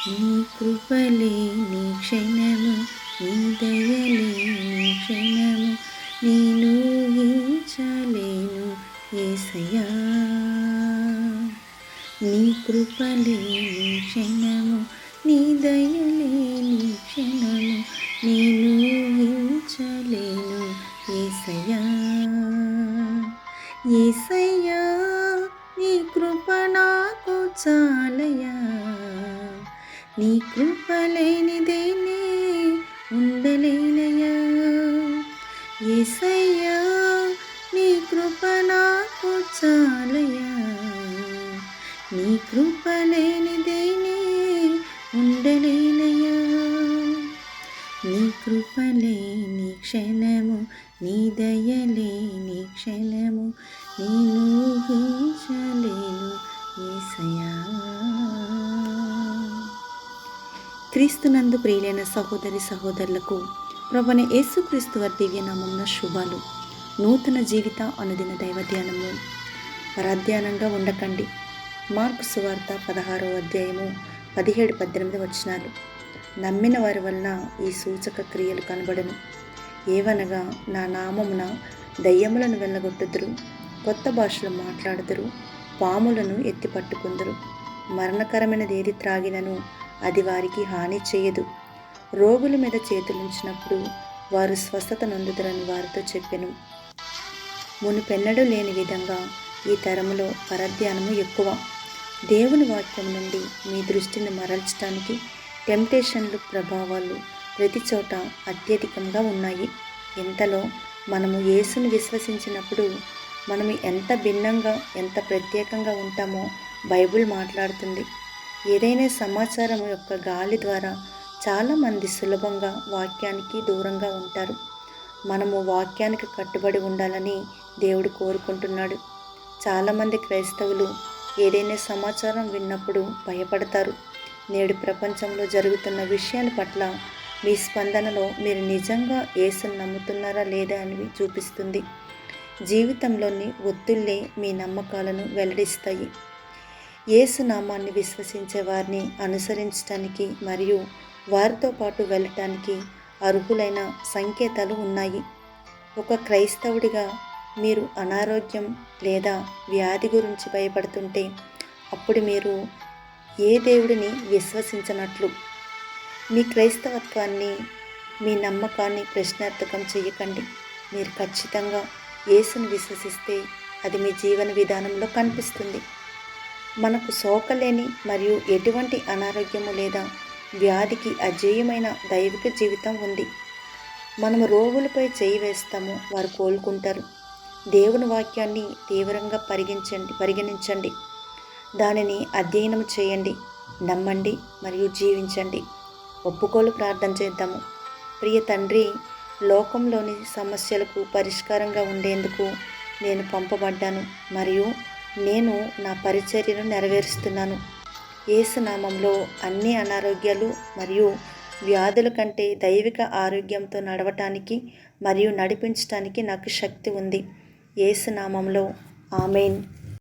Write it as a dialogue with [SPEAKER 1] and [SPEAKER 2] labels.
[SPEAKER 1] నీ కృపలేని క్షణము, నీ దయలేని క్షణము, నేను ఊహించలేను యేసయ్యా. నీ కృపలేని క్షణము, నీ దయలేని క్షణము, నేను ఊహించలేను యేసయ్యా. యేసయ్యా, నీ కృప నాకు చాలయ్యా. నీ కృప లేనిదేనే ఉండలేనయ్యా. యేసయ్యా, నీ కృప నాకు చాలయ్యా. నీ కృప లేనిదేనే ఉండలేనయ్యా. నీ కృప లేని క్షణము, నీ దయలేని క్షణము, నేను ఊహించలేను యేసయ్యా. క్రీస్తునందు ప్రియులైన సహోదరి సహోదరులకు ప్రభువైన యేసుక్రీస్తు వారి దివ్యనామమున శుభాలు. నూతన జీవిత అనుదిన దైవ ధ్యానము పరాధ్యానంగా ఉండకండి. మార్కు సువార్త 16వ అధ్యాయము 17-18 వచనాలు. నమ్మిన వారి వలన ఈ సూచక క్రియలు కనబడును. ఏవనగా, నా నామమున దయ్యములను వెళ్ళగొట్టుదురు, కొత్త భాషలు మాట్లాడుదురు, పాములను ఎత్తిపట్టుకుందురు, మరణకరమైనది ఏది త్రాగినను అది వారికి హాని చేయదు, రోగుల మీద చేతులుంచినప్పుడు వారు స్వస్థత నొందుదురని వారితో చెప్పెను. మునుపెన్నడూ లేని విధంగా ఈ తరములో పరధ్యానము ఎక్కువ. దేవుని వాక్యం నుండి మీ దృష్టిని మరల్చడానికి టెంప్టేషన్లు, ప్రభావాలు ప్రతి చోట అత్యధికంగా ఉన్నాయి. ఇంతలో మనము యేసుని విశ్వసించినప్పుడు మనము ఎంత భిన్నంగా, ఎంత ప్రత్యేకంగా ఉంటామో బైబిల్ మాట్లాడుతుంది. ఏదైనా సమాచారం యొక్క గాలి ద్వారా చాలామంది సులభంగా వాక్యానికి దూరంగా ఉంటారు. మనము వాక్యానికి కట్టుబడి ఉండాలని దేవుడు కోరుకుంటున్నాడు. చాలామంది క్రైస్తవులు ఏదైనా సమాచారం విన్నప్పుడు భయపడతారు. నేడు ప్రపంచంలో జరుగుతున్న విషయాల పట్ల మీ స్పందనలో మీరు నిజంగా యేసును నమ్ముతున్నారా లేదా అని చూపిస్తుంది. జీవితంలోని ఒత్తిళ్ళే మీ నమ్మకాలను వెల్లడిస్తాయి. యేసు నామాన్ని విశ్వసించే వారిని అనుసరించడానికి మరియు వారితో పాటు వెళ్ళటానికి అర్హులైన సంకేతాలు ఉన్నాయి. ఒక క్రైస్తవుడిగా మీరు అనారోగ్యం లేదా వ్యాధి గురించి భయపడుతుంటే అప్పుడు మీరు ఏ దేవుడిని విశ్వసించనట్లు. మీ క్రైస్తవత్వాన్ని, మీ నమ్మకాన్ని ప్రశ్నార్థకం చేయకండి. మీరు ఖచ్చితంగా యేసుని విశ్వసిస్తే అది మీ జీవన విధానంలో కనిపిస్తుంది. మనకు సోకలేని మరియు ఎటువంటి అనారోగ్యము లేదా వ్యాధికి అజేయమైన దైవిక జీవితం ఉంది. మనము రోగులపై చేయి వేస్తాము, వారు కోలుకుంటారు. దేవుని వాక్యాన్ని తీవ్రంగా పరిగణించండి. దానిని అధ్యయనం చేయండి, నమ్మండి మరియు జీవించండి. ఒప్పుకోలు ప్రార్థన చేద్దాము. ప్రియ తండ్రి, లోకంలోని సమస్యలకు పరిష్కారంగా ఉండేందుకు నేను పంపబడ్డాను మరియు నేను నా పరిచర్యను నెరవేరుస్తున్నాను. యేసు నామంలో అన్ని అనారోగ్యాలు మరియు వ్యాధుల కంటే దైవిక ఆరోగ్యంతో నడవటానికి మరియు నడిపించటానికి నాకు శక్తి ఉంది. యేసు నామంలో ఆమేన్.